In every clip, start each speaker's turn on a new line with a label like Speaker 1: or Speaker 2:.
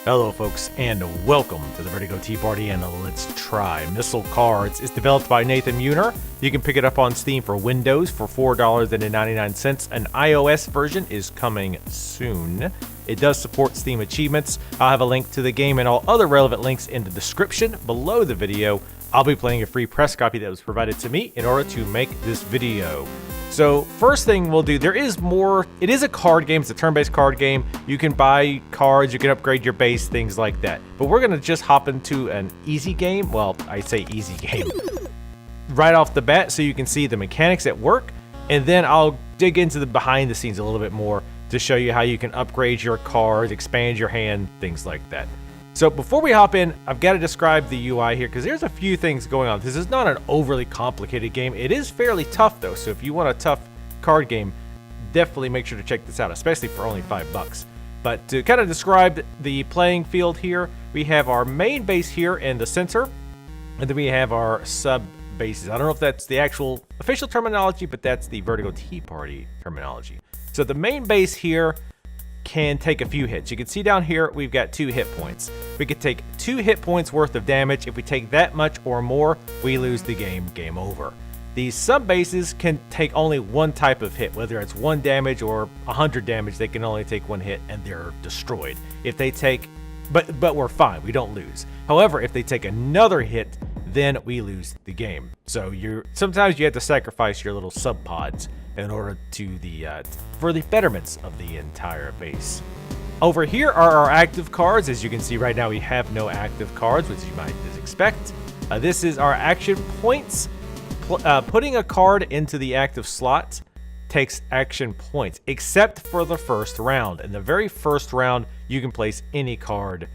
Speaker 1: Hello folks, and welcome to the Vertigo Tea Party and Let's Try Missile Cards. It's developed by Nathan Muner. You can pick it up on Steam for Windows for $4.99. An iOS version is coming soon. It does support Steam achievements. I'll have a link to the game and all other relevant links in the description below the video. I'll be playing a free press copy that was provided to me in order to make this video. So first thing we'll do, it is a card game, it's a turn-based card game. You can buy cards, you can upgrade your base, things like that. But we're gonna just hop into an easy game. Well, I say easy game right off the bat so you can see the mechanics at work. And then I'll dig into the behind the scenes a little bit more to show you how you can upgrade your cards, expand your hand, things like that. So before we hop in, I've got to describe the UI here because there's a few things going on. This is not an overly complicated game. It is fairly tough though, so if you want a tough card game, definitely make sure to check this out, especially for only $5. But to kind of describe the playing field here, we have our main base here in the center, and then we have our sub bases. I don't know if that's the actual official terminology, but that's the Vertigo Tea Party terminology. So the main base here can take a few hits. You can see down here we've got 2 hit points. We could take 2 hit points worth of damage. If we take that much or more, we lose the game over. These sub bases can take only one type of hit, whether it's 1 damage or 100 damage. They can only take 1 hit and they're destroyed. If they take, but we're fine, we don't lose. However, if they take another hit, then we lose the game. So sometimes you have to sacrifice your little sub pods in order to for the betterments of the entire base. Over here are our active cards. As you can see right now, we have no active cards, which you might expect. This is our action points. Putting a card into the active slot takes action points, except for the first round. In the very first round, you can place any card,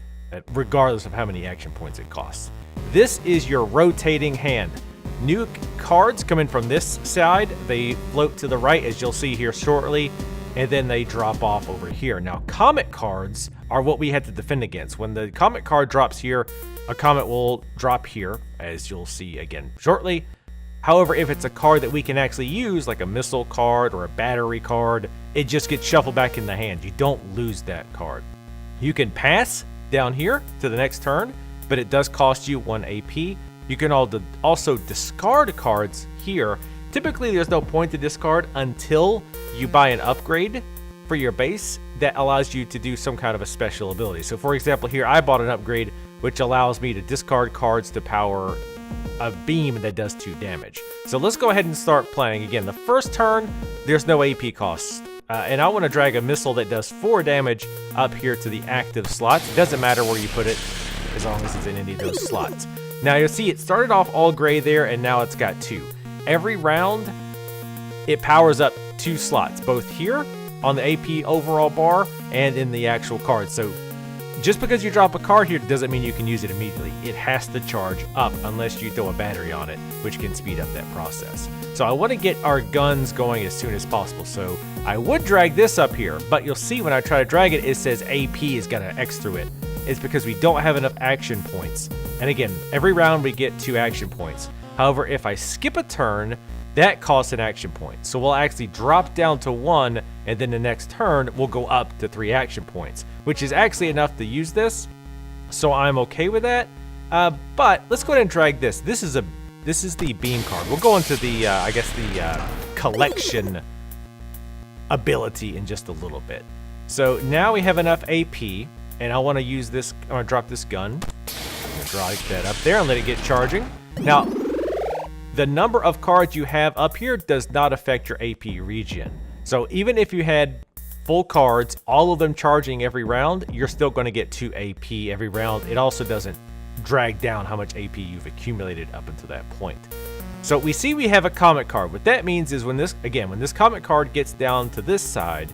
Speaker 1: regardless of how many action points it costs. This is your rotating hand. New cards come in from this side. They float to the right, as you'll see here shortly, and then they drop off over here. Now, comet cards are what we had to defend against. When the comet card drops here, a comet will drop here, as you'll see again shortly. However, if it's a card that we can actually use, like a missile card or a battery card, it just gets shuffled back in the hand. You don't lose that card. You can pass down here to the next turn, but it does cost you 1 AP. You can also discard cards here. Typically, there's no point to discard until you buy an upgrade for your base that allows you to do some kind of a special ability. So for example, here I bought an upgrade which allows me to discard cards to power a beam that does 2 damage. So let's go ahead and start playing. Again, the first turn, there's no AP cost. And I want to drag a missile that does 4 damage up here to the active slots. It doesn't matter where you put it as long as it's in any of those slots. Now you'll see it started off all gray there, and now it's got 2. Every round, it powers up 2 slots, both here on the AP overall bar and in the actual card. So just because you drop a card here doesn't mean you can use it immediately. It has to charge up unless you throw a battery on it, which can speed up that process. So I want to get our guns going as soon as possible. So I would drag this up here, but you'll see when I try to drag it, it says AP has got an X through it. It's because we don't have enough action points. And again, every round we get 2 action points. However, if I skip a turn, that costs an action point. So we'll actually drop down to 1, and then the next turn we'll go up to 3 action points, which is actually enough to use this. So I'm okay with that. But let's go ahead and drag this. This is the beam card. We'll go into the I guess the collection ability in just a little bit. So now we have enough AP. And I want to use this, I'm going to drop this gun. I'm going to drag that up there and let it get charging. Now, the number of cards you have up here does not affect your AP regen. So even if you had full cards, all of them charging every round, you're still going to get 2 AP every round. It also doesn't drag down how much AP you've accumulated up until that point. So we see we have a comet card. What that means is when this comet card gets down to this side,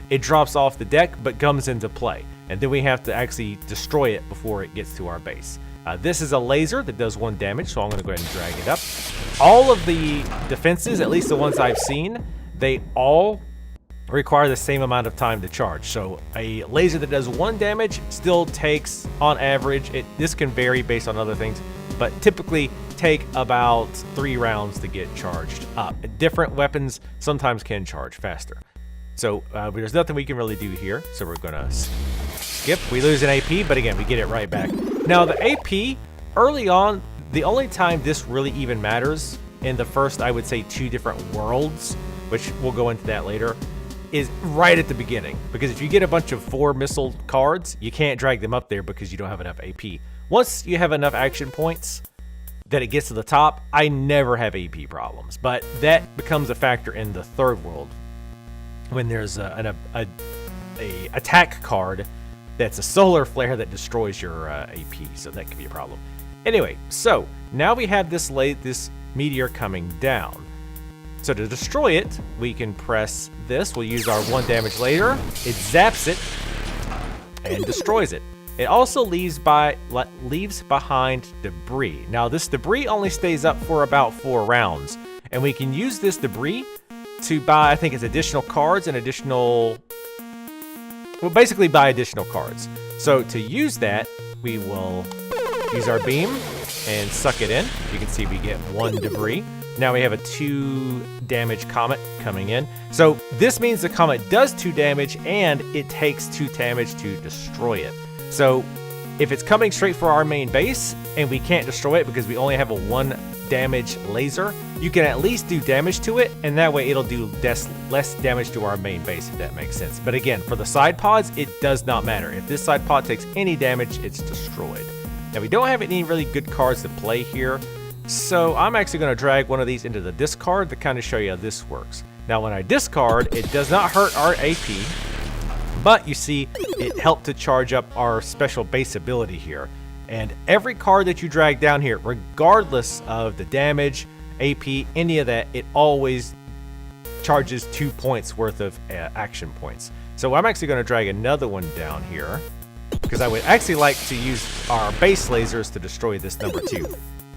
Speaker 1: it drops off the deck but comes into play. And then we have to actually destroy it before it gets to our base. This is a laser that does 1 damage, so I'm going to go ahead and drag it up. All of the defenses, at least the ones I've seen, they all require the same amount of time to charge. So a laser that does 1 damage still takes, on average, this can vary based on other things, but typically take about 3 rounds to get charged up. Different weapons sometimes can charge faster. So there's nothing we can really do here, so we're going to skip. We lose an AP, but again, we get it right back. Now, the AP, early on, the only time this really even matters in the first, I would say, 2 different worlds, which we'll go into that later, is right at the beginning. Because if you get a bunch of 4 missile cards, you can't drag them up there because you don't have enough AP. Once you have enough action points that it gets to the top, I never have AP problems. But that becomes a factor in the 3rd world when there's an attack card that's a solar flare that destroys your AP, so that could be a problem. Anyway, so now we have this meteor coming down. So to destroy it, we can press this. We'll use our 1 damage later. It zaps it and destroys it. It also leaves behind debris. Now this debris only stays up for about 4 rounds, and we can use this debris to buy, I think it's additional cards and additional, well, basically buy additional cards. So to use that, we will use our beam and suck it in. You can see we get 1 debris. Now we have a 2 damage comet coming in. So this means the comet does 2 damage and it takes 2 damage to destroy it. So if it's coming straight for our main base and we can't destroy it because we only have a 1 damage laser, you can at least do damage to it, and that way it'll do less damage to our main base, if that makes sense. But again, for the side pods, it does not matter. If this side pod takes any damage, it's destroyed. Now we don't have any really good cards to play here, so I'm actually going to drag one of these into the discard to kind of show you how this works. Now when I discard, it does not hurt our AP, but you see it helped to charge up our special base ability here. And every card that you drag down here, regardless of the damage, AP, any of that, it always charges 2 points worth of action points. So I'm actually going to drag another one down here because I would actually like to use our base lasers to destroy this number 2.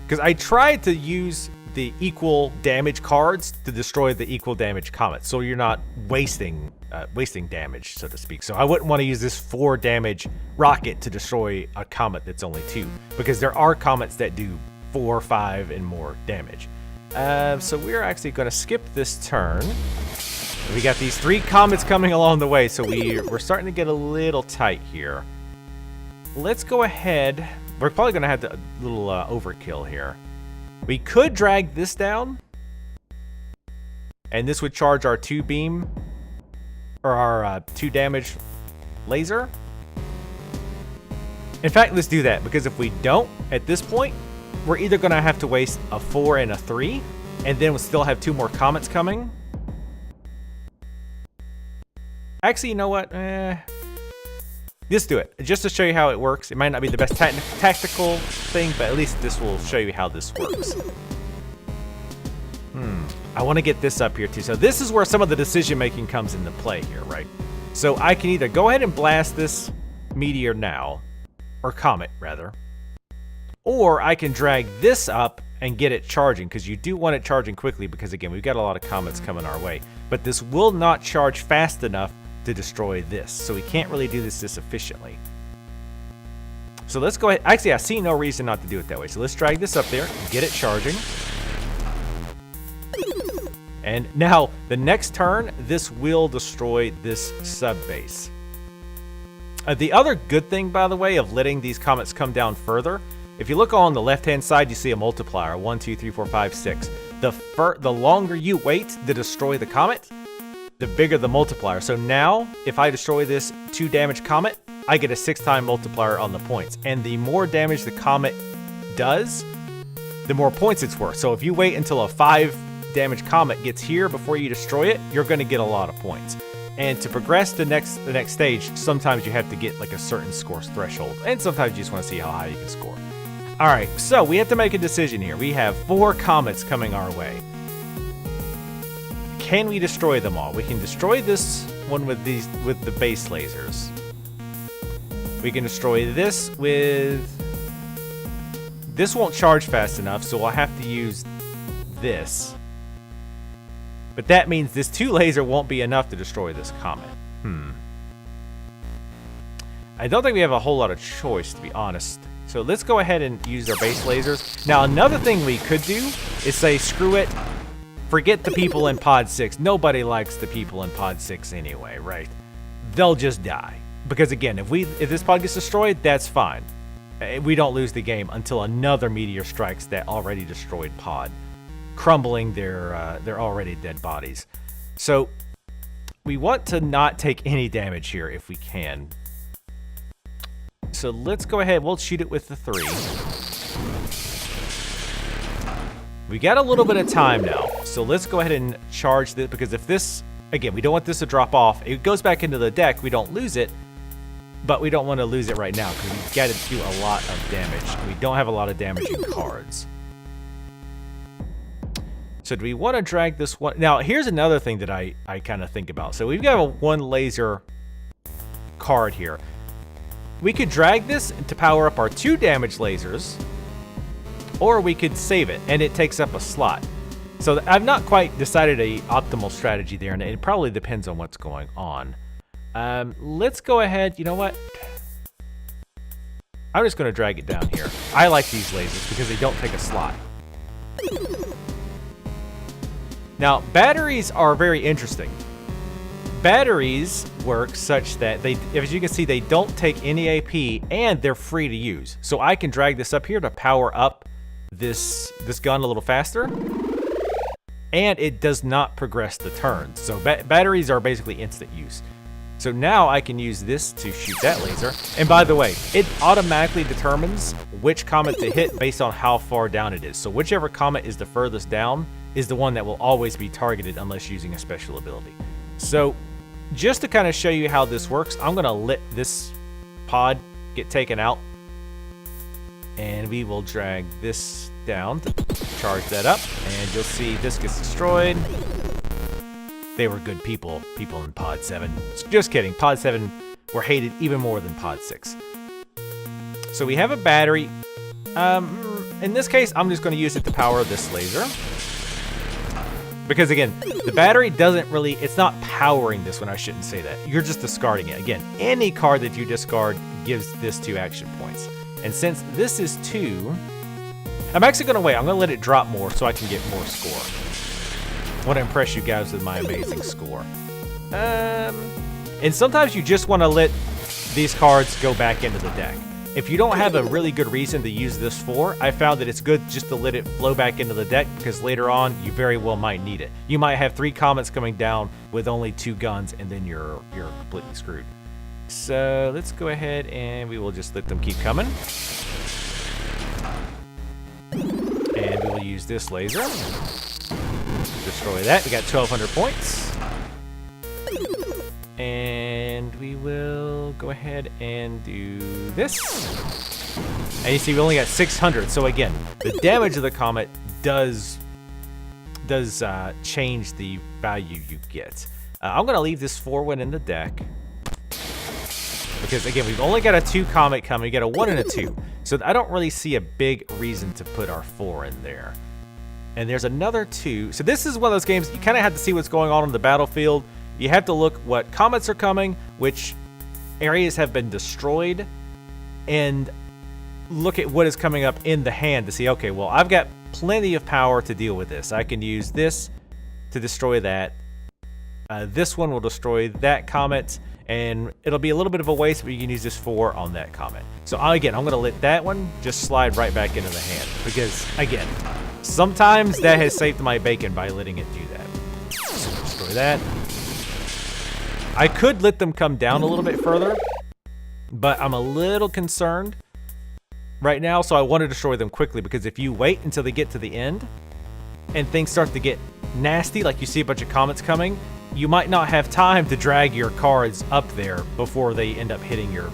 Speaker 1: Because I tried to use the equal damage cards to destroy the equal damage comet, so you're not wasting damage, so to speak. So I wouldn't want to use this 4 damage rocket to destroy a comet that's only 2, because there are comets that do 4, 5, and more damage. So we're actually going to skip this turn. We got these 3 comets coming along the way, so we're starting to get a little tight here. Let's go ahead. We're probably going to have a little overkill here. We could drag this down, and this would charge our 2 beam, or our 2 damage laser. In fact, let's do that, because if we don't, at this point, we're either going to have to waste a 4 and a 3, and then we'll still have 2 more comets coming. Actually, you know what? Let's do it, just to show you how it works. It might not be the best tactical thing, but at least this will show you how this works. I want to get this up here too. So this is where some of the decision making comes into play here, right? So I can either go ahead and blast this meteor now, or comet rather, or I can drag this up and get it charging, because you do want it charging quickly, because again, we've got a lot of comets coming our way. But this will not charge fast enough to destroy this, so we can't really do this efficiently. So let's go ahead. Actually, I see no reason not to do it that way. So let's drag this up there, get it charging. And now, the next turn, this will destroy this sub-base. The other good thing, by the way, of letting these comets come down further, if you look on the left-hand side, you see a multiplier, 1, 2, 3, 4, 5, 6. The longer you wait to destroy the comet, the bigger the multiplier. So now, if I destroy this 2 damage comet, I get a 6-time multiplier on the points. And the more damage the comet does, the more points it's worth. So if you wait until a 5 damage comet gets here before you destroy it, you're going to get a lot of points. And to progress the next stage, sometimes you have to get like a certain score threshold, and sometimes you just want to see how high you can score. All right, so we have to make a decision here. We have 4 comets coming our way. Can we destroy them all? We can destroy this one with the base lasers. We can destroy this with... This won't charge fast enough, so I'll have to use this. But that means this 2 laser won't be enough to destroy this comet. I don't think we have a whole lot of choice, to be honest. So let's go ahead and use our base lasers. Now, another thing we could do is say, screw it. Forget the people in Pod 6. Nobody likes the people in Pod 6 anyway, right? They'll just die. Because again, if this pod gets destroyed, that's fine. We don't lose the game until another meteor strikes that already destroyed pod, crumbling their already dead bodies. So we want to not take any damage here if we can. So let's go ahead. We'll shoot it with the 3. We got a little bit of time now. So let's go ahead and charge this, because if this, again, we don't want this to drop off. It goes back into the deck. We don't lose it, but we don't want to lose it right now because we've got to do a lot of damage. We don't have a lot of damaging cards. So do we want to drag this one? Now, here's another thing that I kind of think about. So we've got a 1 laser card here. We could drag this to power up our 2 damage lasers, or we could save it, and it takes up a slot. So I've not quite decided a optimal strategy there, and it probably depends on what's going on. Let's go ahead. You know what? I'm just going to drag it down here. I like these lasers because they don't take a slot. Now, batteries are very interesting. Batteries work such that they, as you can see, they don't take any AP and they're free to use. So I can drag this up here to power up this gun a little faster, and it does not progress the turns. So batteries are basically instant use. So now I can use this to shoot that laser. And by the way, it automatically determines which comet to hit based on how far down it is. So whichever comet is the furthest down is the one that will always be targeted unless using a special ability. So just to kind of show you how this works, I'm going to let this pod get taken out. And we will drag this down to charge that up. And you'll see this gets destroyed. They were good people in Pod 7. Just kidding. Pod 7 were hated even more than Pod 6. So we have a battery. In this case, I'm just going to use it to power this laser. Because again, the battery doesn't really, it's not powering this one. I shouldn't say that. You're just discarding it. Again, any card that you discard gives this 2 action points. And since this is 2, I'm actually going to wait. I'm going to let it drop more so I can get more score. I want to impress you guys with my amazing score. And sometimes you just want to let these cards go back into the deck. If you don't have a really good reason to use this for, I found that it's good just to let it flow back into the deck because later on you very well might need it. You might have 3 comets coming down with only 2 guns and then you're completely screwed. So let's go ahead and we will just let them keep coming. And we will use this laser. Destroy that. We got 1,200 points. And we will go ahead and do this. And you see we only got 600. So again, the damage of the comet does change the value you get. I'm going to leave this 4-1 in the deck. Because again, we've only got a 2 comet coming. We got a 1 and a 2. So I don't really see a big reason to put our 4 in there. And there's another 2. So this is one of those games you kind of have to see what's going on the battlefield. You have to look what comets are coming, which areas have been destroyed, and look at what is coming up in the hand to see, okay, well, I've got plenty of power to deal with this. I can use this to destroy that. This one will destroy that comet, and it'll be a little bit of a waste, but you can use this 4 on that comet. So again, I'm going to let that one just slide right back into the hand, because again, sometimes that has saved my bacon by letting it do that. So destroy that. I could let them come down a little bit further, but I'm a little concerned right now, so I want to destroy them quickly, because if you wait until they get to the end and things start to get nasty, like you see a bunch of comets coming, you might not have time to drag your cards up there before they end up hitting your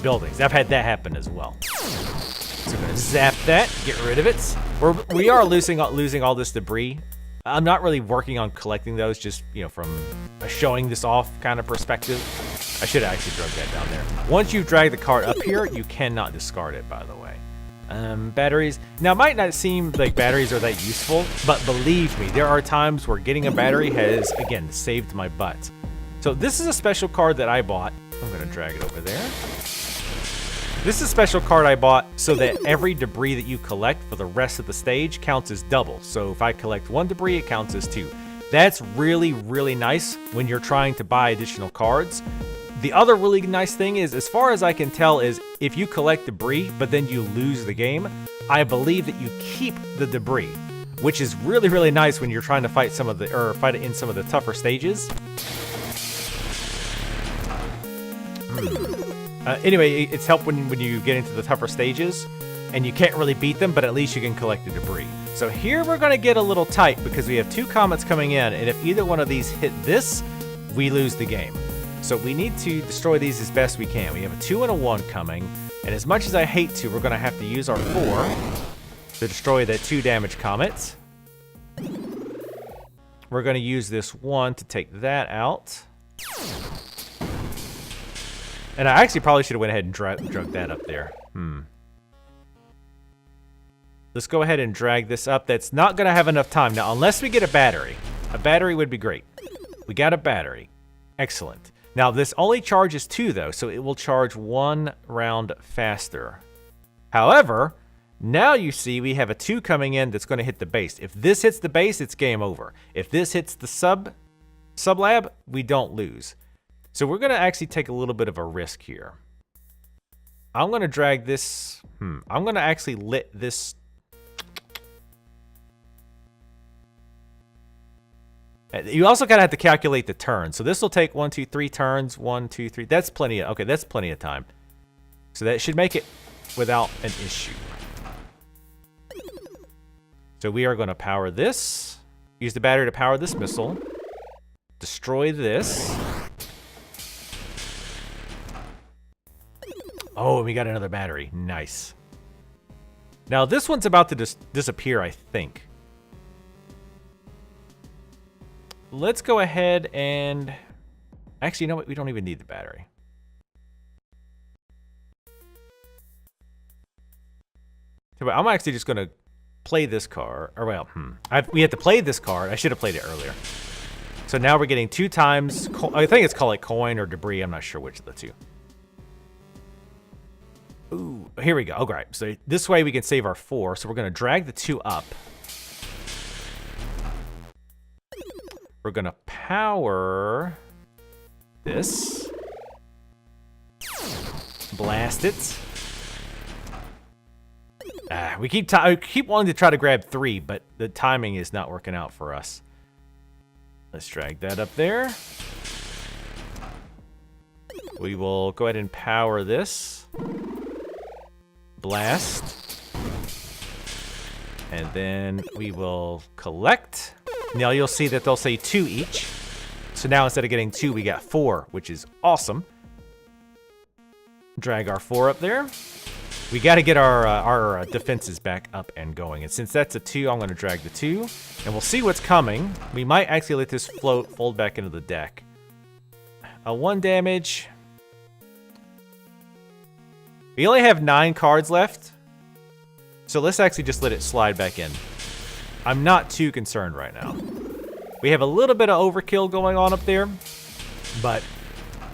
Speaker 1: buildings. I've had that happen as well. So I'm going to zap that, get rid of it. We are losing all this debris. I'm not really working on collecting those, just, from a showing this off kind of perspective. I should have actually dragged that down there. Once you drag the card up here, you cannot discard it, by the way. Batteries. Now, it might not seem like batteries are that useful, but believe me, there are times where getting a battery has, again, saved my butt. So this is a special card that I bought. I'm going to drag it over there. This is a special card I bought so that every debris that you collect for the rest of the stage counts as double. So if I collect 1 debris, it counts as 2. That's really, really nice when you're trying to buy additional cards. The other really nice thing is, as far as I can tell, is if you collect debris, but then you lose the game, I believe that you keep the debris, which is really, really nice when you're trying to fight fight in some of the tougher stages. Anyway, it's helped when you get into the tougher stages, and you can't really beat them, but at least you can collect the debris. So here we're gonna get a little tight because we have 2 comets coming in, and if either one of these hit this, we lose the game. So we need to destroy these as best we can. We have a 2 and a 1 coming, and as much as I hate to, we're gonna have to use our 4 to destroy that 2 damage comet. We're gonna use this 1 to take that out. And I actually probably should have went ahead and drug that up there. Let's go ahead and drag this up. That's not gonna have enough time. Now, unless we get a battery. A battery would be great. We got a battery. Excellent. Now, this only charges 2, though, so it will charge 1 round faster. However, now you see we have a 2 coming in that's going to hit the base. If this hits the base, it's game over. If this hits the sub-lab, we don't lose. So we're going to actually take a little bit of a risk here. I'm going to drag this... I'm going to actually lit this... You also kind of have to calculate the turns. So this will take 1, 2, 3 turns. 1, 2, 3. That's plenty of... Okay, that's plenty of time. So that should make it without an issue. So we are going to power this. Use the battery to power this missile. Destroy this. Oh, and we got another battery. Nice. Now, this one's about to disappear, I think. Let's go ahead and... Actually, you know what? We don't even need the battery. So I'm actually just going to play this card. Or, well, we had to play this card. I should have played it earlier. So now we're getting 2 times... I think it's called coin or debris. I'm not sure which of the 2. Ooh, here we go. Oh, great. So this way we can save our 4. So we're going to drag the 2 up. We're going to power this. Blast it. We keep wanting to try to grab 3, but the timing is not working out for us. Let's drag that up there. We will go ahead and power this. Blast. And then we will collect. Now you'll see that they'll say 2 each. So now instead of getting 2, we got 4, which is awesome. Drag our 4 up there. We got to get our defenses back up and going. And since that's a 2, I'm going to drag the 2. And we'll see what's coming. We might actually let this fold back into the deck. 1 damage. We only have 9 cards left. So let's actually just let it slide back in. I'm not too concerned right now. We have a little bit of overkill going on up there, but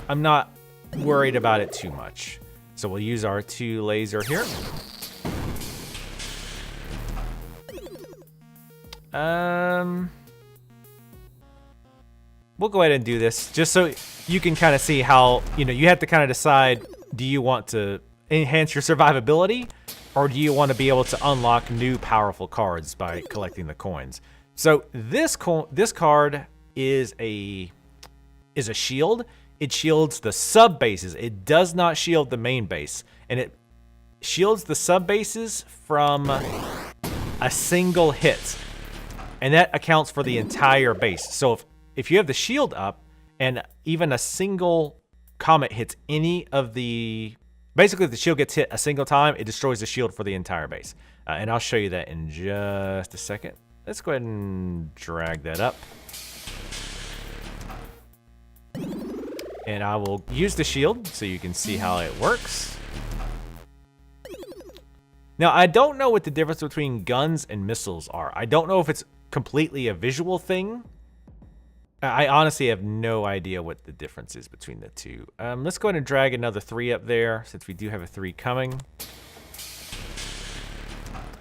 Speaker 1: I'm not worried about it too much. So we'll use our 2 laser here. We'll go ahead and do this just so you can kind of see how, you have to kind of decide, do you want to enhance your survivability, or do you want to be able to unlock new powerful cards by collecting the coins? So this card is a shield. It shields the sub bases. It does not shield the main base, and it shields the sub bases from a single hit, and that accounts for the entire base. So if you have the shield up and even a single comet hits any of the... Basically, if the shield gets hit a single time, it destroys the shield for the entire base. And I'll show you that in just a second. Let's go ahead and drag that up. And I will use the shield so you can see how it works. Now, I don't know what the difference between guns and missiles are. I don't know if it's completely a visual thing. I honestly have no idea what the difference is between the 2. Let's go ahead and drag another 3 up there, since we do have a 3 coming.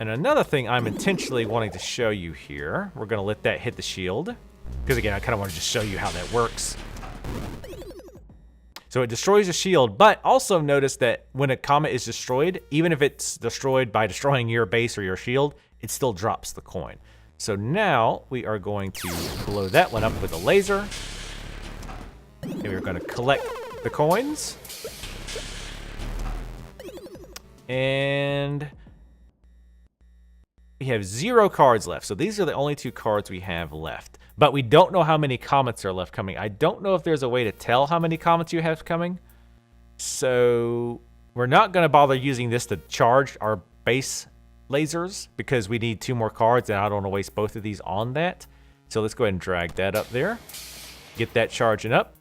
Speaker 1: And another thing I'm intentionally wanting to show you here, we're going to let that hit the shield. Because again, I kind of want to just show you how that works. So it destroys a shield, but also notice that when a comet is destroyed, even if it's destroyed by destroying your base or your shield, it still drops the coin. So now we are going to blow that one up with a laser. And we're going to collect the coins. And we have 0 cards left. So these are the only 2 cards we have left. But we don't know how many comets are left coming. I don't know if there's a way to tell how many comets you have coming. So we're not going to bother using this to charge our base lasers because we need 2 more cards, and I don't want to waste both of these on that. So let's go ahead and drag that up there. Get that charging up.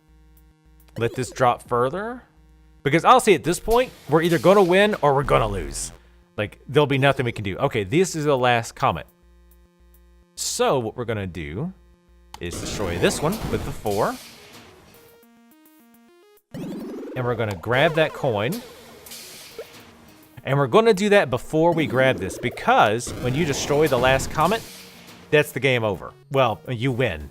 Speaker 1: Let this drop further. Because I'll say at this point, we're either going to win or we're going to lose. Like, there'll be nothing we can do. Okay, this is the last comet. So what we're going to do is destroy this one with the 4. And we're going to grab that coin. And we're going to do that before we grab this, because when you destroy the last comet, that's the game over. Well, you win.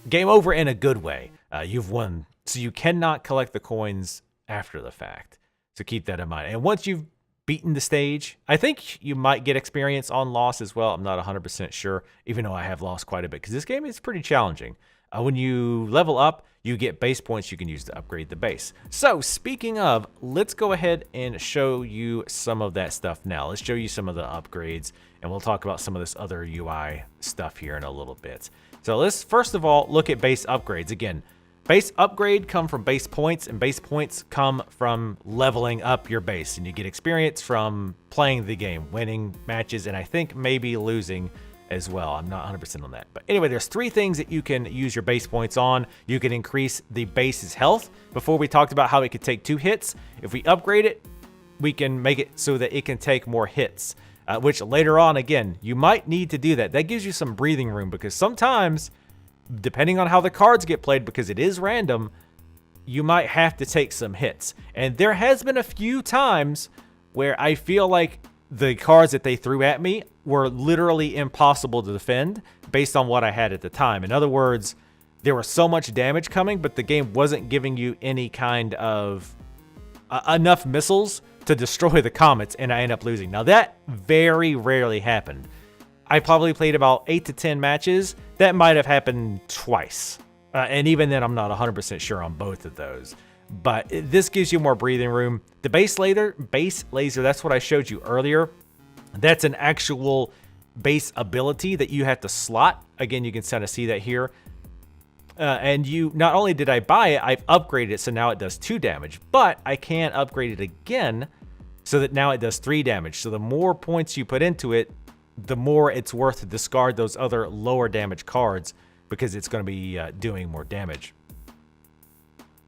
Speaker 1: Game over in a good way. You've won. So you cannot collect the coins after the fact. So keep that in mind. And once you've beaten the stage, I think you might get experience on loss as well. I'm not 100% sure, even though I have lost quite a bit, because this game is pretty challenging. When you level up, you get base points you can use to upgrade the base. So speaking of, let's go ahead and show you some of that stuff now. Let's show you some of the upgrades, and we'll talk about some of this other UI stuff here in a little bit. So let's first of all look at base upgrades. Again, base upgrade come from base points, and base points come from leveling up your base. And you get experience from playing the game, winning matches, and I think maybe losing as well. I'm not 100% on that. But anyway, there's 3 things that you can use your base points on. You can increase the base's health. Before we talked about how it could take 2 hits. If we upgrade it, we can make it so that it can take more hits. Which later on, again, you might need to do that. That gives you some breathing room, because sometimes, depending on how the cards get played, because it is random, you might have to take some hits. And there has been a few times where I feel like the cards that they threw at me were literally impossible to defend based on what I had at the time. In other words, there was so much damage coming, but the game wasn't giving you any kind of enough missiles to destroy the comets, and I end up losing. Now, that very rarely happened. I probably played about 8 to 10 matches. That might have happened twice. And even then, I'm not 100% sure on both of those. But this gives you more breathing room. The base laser, that's what I showed you earlier. That's an actual base ability that you have to slot. Again, you can kind of see that here. And you, not only did I buy it, I've upgraded it, so now it does 2 damage. But I can upgrade it again so that now it does 3 damage. So the more points you put into it, the more it's worth to discard those other lower damage cards, because it's going to be doing more damage.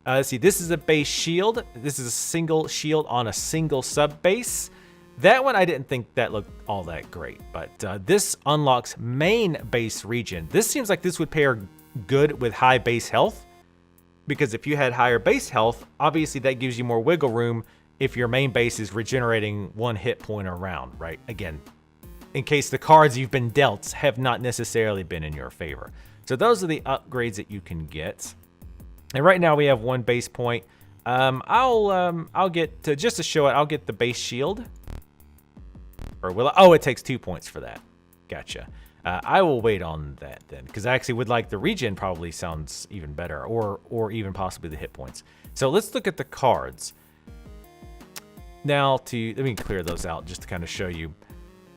Speaker 1: Let's see, this is a base shield. This is a single shield on a single sub base. That one, I didn't think that looked all that great, but this unlocks main base region. This seems like this would pair good with high base health, because if you had higher base health, obviously that gives you more wiggle room if your main base is regenerating 1 hit point around, right? Again, in case the cards you've been dealt have not necessarily been in your favor. So those are the upgrades that you can get. And right now we have 1 base point. I'll get to, just to show it, I'll get the base shield. Or will I? Oh, it takes 2 points for that. Gotcha. I will wait on that then, because I actually would like the regen. Probably sounds even better, or even possibly the hit points. So let's look at the cards. Now let me clear those out just to kind of show you.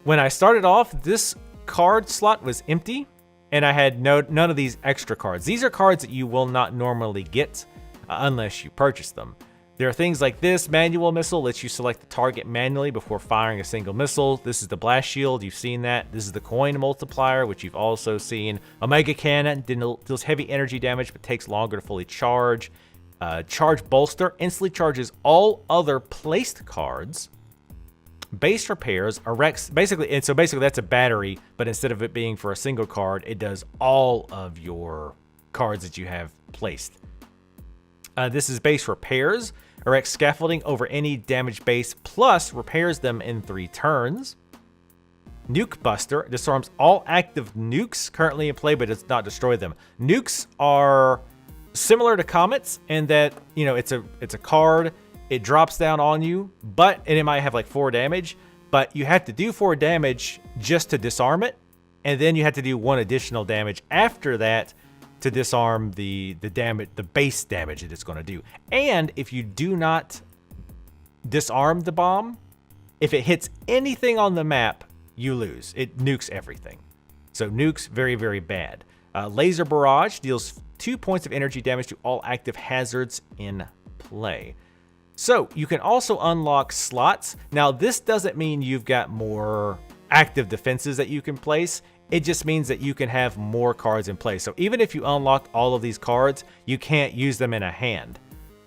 Speaker 1: When I started off, this card slot was empty, and I had none of these extra cards. These are cards that you will not normally get unless you purchase them. There are things like this. Manual missile lets you select the target manually before firing a single missile. This is the blast shield. You've seen that. This is the coin multiplier, which you've also seen. Omega cannon deals heavy energy damage but takes longer to fully charge. Charge bolster instantly charges all other placed cards. Base repairs erects basically that's a battery, but instead of it being for a single card, it does all of your cards that you have placed. This is base repairs. Erects scaffolding over any damaged base, plus repairs them in 3 turns. Nuke Buster disarms all active nukes currently in play, but does not destroy them. Nukes are similar to Comets in that, you know, it's a card. It drops down on you, and it might have like 4 damage, but you have to do 4 damage just to disarm it, and then you have to do 1 additional damage after that to disarm the damage, the base damage that it's going to do. And if you do not disarm the bomb, if it hits anything on the map, you lose. It nukes everything. So nukes, very, very bad. Laser Barrage deals 2 points of energy damage to all active hazards in play. So you can also unlock slots. Now this doesn't mean you've got more active defenses that you can place. It just means that you can have more cards in play. So even if you unlock all of these cards, you can't use them in a hand,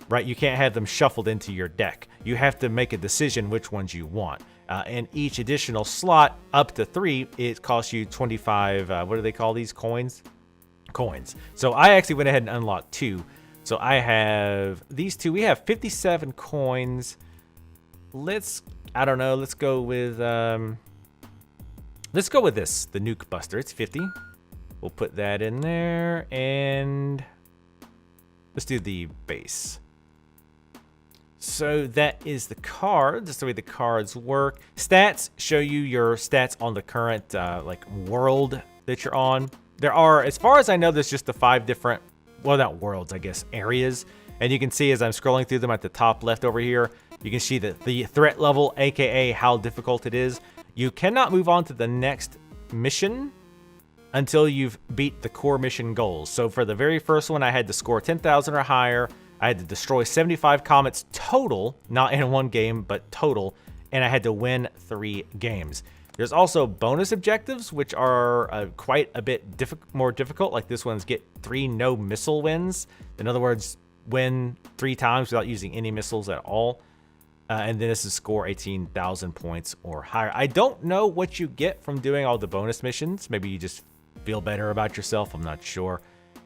Speaker 1: right? You can't have them shuffled into your deck. You have to make a decision which ones you want. And each additional slot, up to 3, it costs you 25, what do they call these? Coins? Coins. So I actually went ahead and unlocked 2. So I have these 2. We have 57 coins. I don't know, let's go with this, the Nuke Buster. It's 50. We'll put that in there, and let's do the base. So that is the card. That's the way the cards work. Stats show you your stats on the current like world that you're on. There are, as far as I know, there's just the 5 different, well, not worlds, I guess, areas. And you can see as I'm scrolling through them at the top left over here, you can see that the threat level, aka how difficult it is. You cannot move on to the next mission until you've beat the core mission goals. So for the very first one, I had to score 10,000 or higher. I had to destroy 75 comets total, not in one game, but total. And I had to win 3 games. There's also bonus objectives, which are quite a bit more difficult. Like this one's get 3 no missile wins. In other words, win 3 times without using any missiles at all. And then this is score 18,000 points or higher. I don't know what you get from doing all the bonus missions. Maybe you just feel better about yourself. I'm not sure.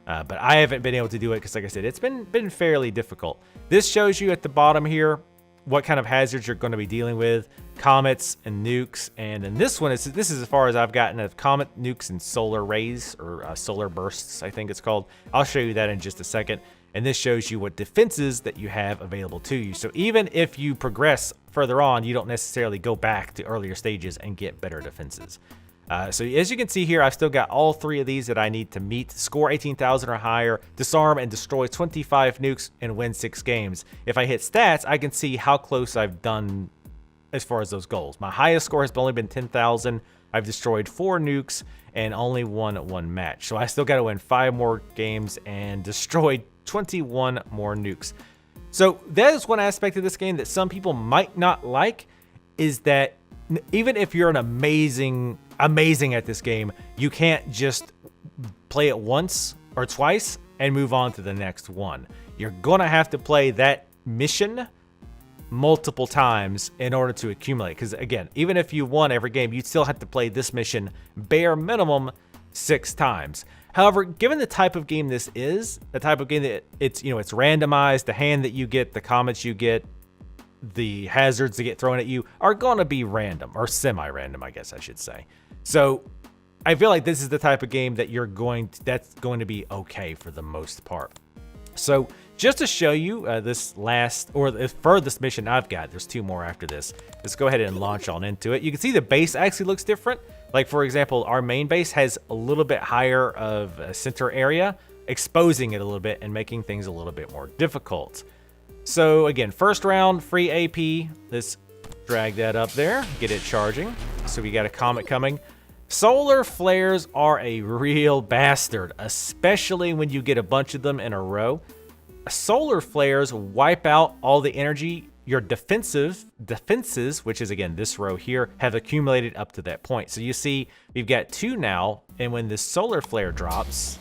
Speaker 1: But I haven't been able to do it because, like I said, it's been fairly difficult. This shows you at the bottom here what kind of hazards you're going to be dealing with. Comets and nukes. And in this one, this is as far as I've gotten of comet, nukes, and solar rays, or solar bursts, I think it's called. I'll show you that in just a second. And this shows you what defenses that you have available to you. So even if you progress further on, you don't necessarily go back to earlier stages and get better defenses. So as you can see here, I've still got all 3 of these that I need to meet. Score 18,000 or higher, disarm and destroy 25 nukes, and win 6 games. If I hit stats, I can see how close I've done as far as those goals. My highest score has only been 10,000. I've destroyed 4 nukes and only won 1 match. So I still got to win 5 more games and destroy 21 more nukes. So that is one aspect of this game that some people might not like, is that even if you're an amazing at this game, you can't just play it once or twice and move on to the next one. You're gonna have to play that mission multiple times in order to accumulate. Because again, even if you won every game, you'd still have to play this mission bare minimum 6 times. However, given the type of game this is, the type of game that it's randomized, the hand that you get, the comets you get, the hazards that get thrown at you are going to be random, or semi-random, I guess I should say. So I feel like this is the type of game that that's going to be okay for the most part. So just to show you this furthest mission I've got, there's 2 more after this. Let's go ahead and launch on into it. You can see the base actually looks different. Like, for example, our main base has a little bit higher of a center area, exposing it a little bit and making things a little bit more difficult. So again, first round, free AP. Let's drag that up there, get it charging. So we got a comet coming. Solar flares are a real bastard, especially when you get a bunch of them in a row. Solar flares wipe out all the energy your defenses, which is again this row here, have accumulated up to that point. So you see we've got 2 now, and when this solar flare drops,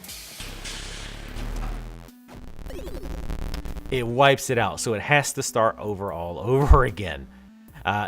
Speaker 1: it wipes it out. So it has to start over all over again.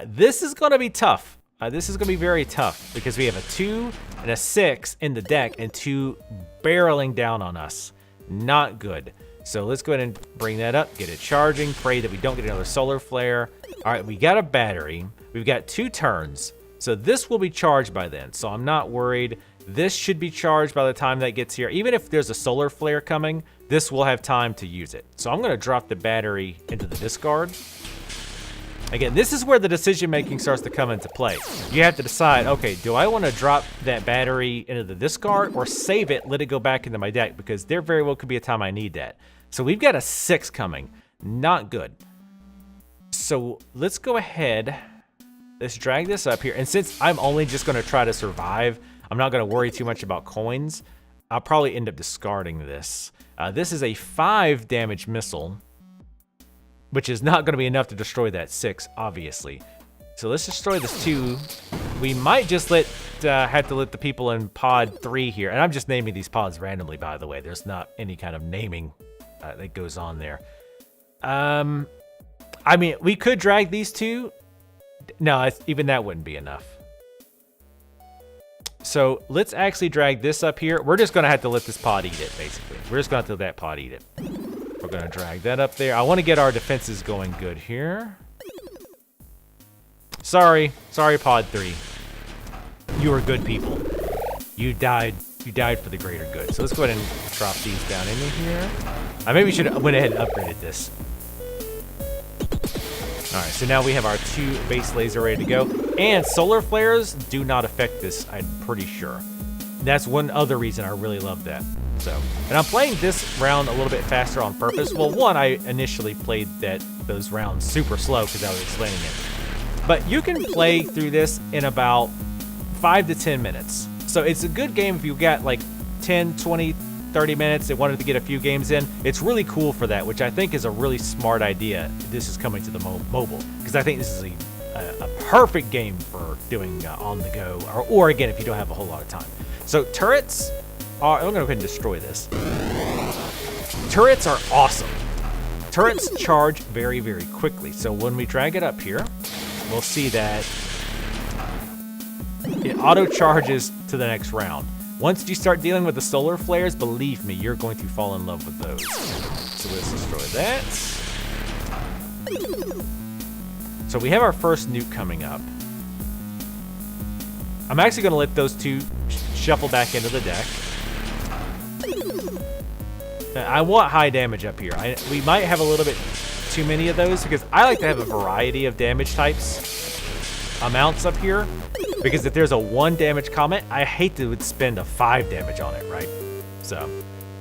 Speaker 1: This is going to be tough. This is going to be very tough because we have a 2 and a 6 in the deck and 2 barreling down on us. Not good. So let's go ahead and bring that up, get it charging, pray that we don't get another solar flare. All right, we got a battery. We've got 2 turns. So this will be charged by then. So I'm not worried. This should be charged by the time that gets here. Even if there's a solar flare coming, this will have time to use it. So I'm going to drop the battery into the discard. Again, this is where the decision-making starts to come into play. You have to decide, okay, do I want to drop that battery into the discard or save it, let it go back into my deck? Because there very well could be a time I need that. So we've got a 6 coming. Not good. So let's go ahead. Let's drag this up here. And since I'm only just going to try to survive, I'm not going to worry too much about coins. I'll probably end up discarding this. This is a 5 damage missile, which is not going to be enough to destroy that 6, obviously. So let's destroy this 2. We might just have to let the people in pod 3 here. And I'm just naming these pods randomly, by the way. There's not any kind of naming that goes on there. I mean, we could drag these 2. No, even that wouldn't be enough. So let's actually drag this up here. We're just going to have to let this pod eat it, basically. We're just going to let that pod eat it. We're going to drag that up there. I want to get our defenses going good here. Sorry, pod 3. You are good people. You died for the greater good. So let's go ahead and drop these down into here. I maybe should have went ahead and upgraded this. All right, so now we have our 2 base laser ready to go. And solar flares do not affect this, I'm pretty sure. That's one other reason I really love that. So, and I'm playing this round a little bit faster on purpose. Well, one, I initially played those rounds super slow because I was explaining it. But you can play through this in about 5 to 10 minutes. So it's a good game if you got like 10, 20, 30 minutes and wanted to get a few games in. It's really cool for that, which I think is a really smart idea. This is coming to the mobile, because I think this is a perfect game for doing on the go, or again, if you don't have a whole lot of time. So turrets are, I'm gonna go ahead and destroy this. Turrets are awesome. Turrets charge very, very quickly. So when we drag it up here, we'll see that it auto charges to the next round. Once you start dealing with the solar flares, believe me, you're going to fall in love with those. So let's destroy that. So we have our first nuke coming up. I'm actually going to let those 2 shuffle back into the deck. I want high damage up here. We might have a little bit too many of those because I like to have a variety of damage types, amounts up here. Because if there's a 1 damage comment, I hate to spend a 5 damage on it, right? So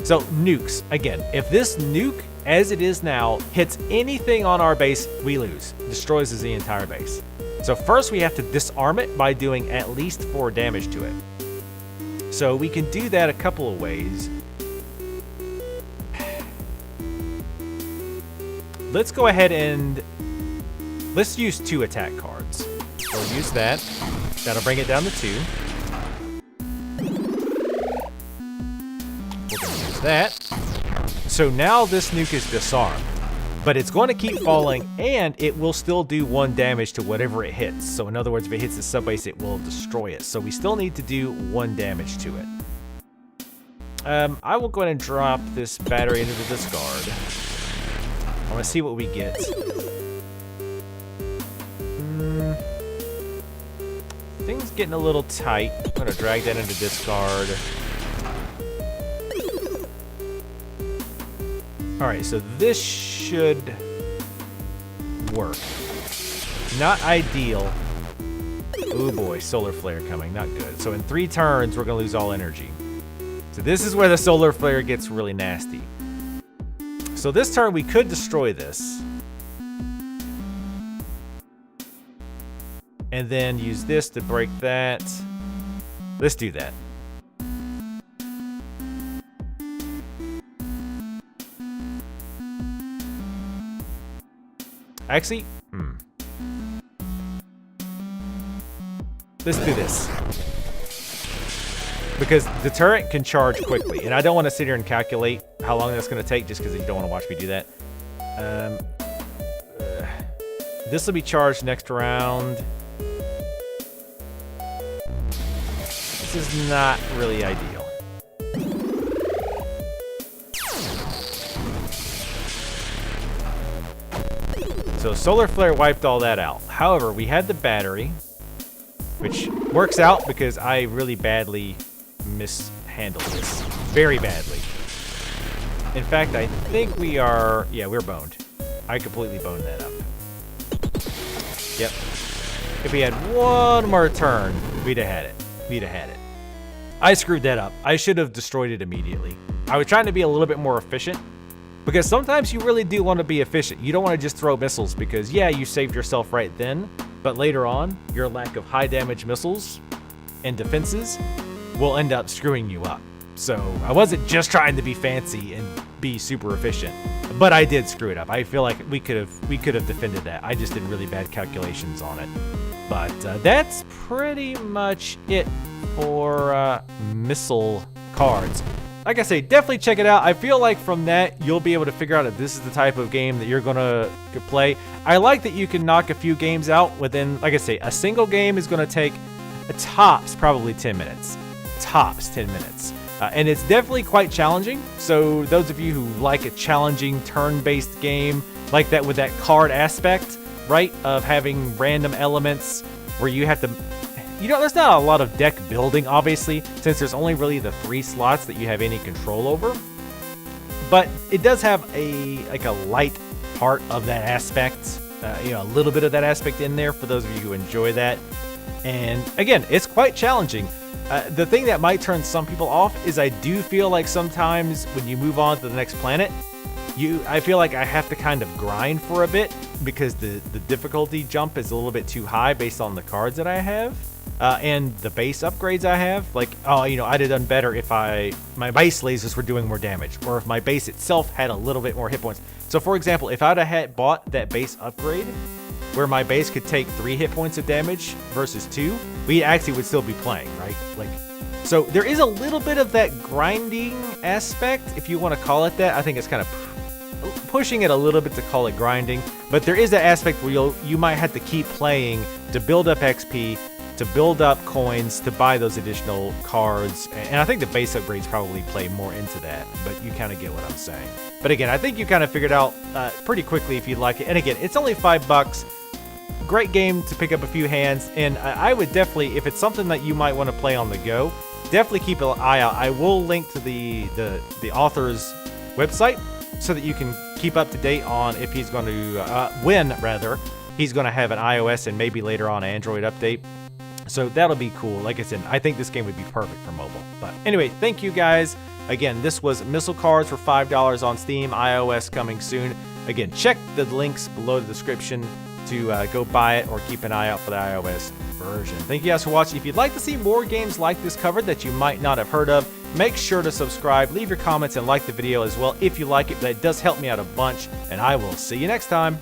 Speaker 1: nukes. Again, if this nuke, as it is now, hits anything on our base, we lose. Destroys the entire base. So first we have to disarm it by doing at least 4 damage to it. So we can do that a couple of ways. Let's go ahead and let's use 2 attack cards. We'll use that. That'll bring it down to 2. We're gonna use that. So now this nuke is disarmed, but it's going to keep falling and it will still do 1 damage to whatever it hits. So in other words, if it hits the subbase, it will destroy it. So we still need to do 1 damage to it. I will go ahead and drop this battery into the discard. I want to see what we get. Things getting a little tight. I'm gonna drag that into discard. All right, so this should work. Not ideal. Oh boy, solar flare coming, not good. So in 3 turns, we're gonna lose all energy. So this is where the solar flare gets really nasty. So this turn, we could destroy this. And then use this to break that. Let's do that. Actually, let's do this. Because the turret can charge quickly, and I don't want to sit here and calculate how long that's going to take just because you don't want to watch me do that. This will be charged next round. This is not really ideal. So solar flare wiped all that out. However, we had the battery, which works out because I really badly mishandled this. Very badly. In fact, I think we are, yeah, we're boned. I completely boned that up. Yep. If we had one more turn, we'd have had it. We'd have had it. I screwed that up. I should have destroyed it immediately. I was trying to be a little bit more efficient, because sometimes you really do want to be efficient. You don't want to just throw missiles because, yeah, you saved yourself right then, but later on, your lack of high damage missiles and defenses will end up screwing you up. So I wasn't just trying to be fancy and be super efficient, but I did screw it up. I feel like we could have defended that. I just did really bad calculations on it. But that's pretty much it for Missile cards. Like I say, definitely check it out. I feel like from that, you'll be able to figure out if this is the type of game that you're gonna play. I like that you can knock a few games out within, like I say, a single game is gonna take a tops probably 10 minutes. Tops 10 minutes. And it's definitely quite challenging. So those of you who like a challenging turn-based game, like that with that card aspect, right, of having random elements where you have to, you know, there's not a lot of deck building, obviously, since there's only really the 3 slots that you have any control over. But it does have a light part of that aspect, you know, a little bit of that aspect in there for those of you who enjoy that. And again, it's quite challenging. The thing that might turn some people off is I do feel like sometimes when you move on to the next planet, I feel like I have to kind of grind for a bit because the difficulty jump is a little bit too high based on the cards that I have. And the base upgrades I have, like, oh, you know, I'd have done better if my base lasers were doing more damage, or if my base itself had a little bit more hit points. So for example, if I'd have bought that base upgrade, where my base could take 3 hit points of damage versus 2, we actually would still be playing, right? Like, so there is a little bit of that grinding aspect, if you want to call it that. I think it's kind of pushing it a little bit to call it grinding, but there is that aspect where you might have to keep playing to build up XP, to build up coins, to buy those additional cards. And I think the base upgrades probably play more into that, but you kind of get what I'm saying. But again, I think you kind of figured out pretty quickly if you'd like it. And again, it's only $5. Great game to pick up a few hands, and I would definitely, if it's something that you might want to play on the go, definitely keep an eye out. I will link to the author's website so that you can keep up to date on if he's going to, when he's going to have an iOS and maybe later on an Android update. So that'll be cool. Like I said, I think this game would be perfect for mobile. But anyway, thank you guys. Again, this was Missile cards for $5 on Steam, iOS coming soon. Again, check the links below the description to go buy it or keep an eye out for the iOS version. Thank you guys for watching. If you'd like to see more games like this covered that you might not have heard of, make sure to subscribe, leave your comments, and like the video as well if you like it. That does help me out a bunch, and I will see you next time.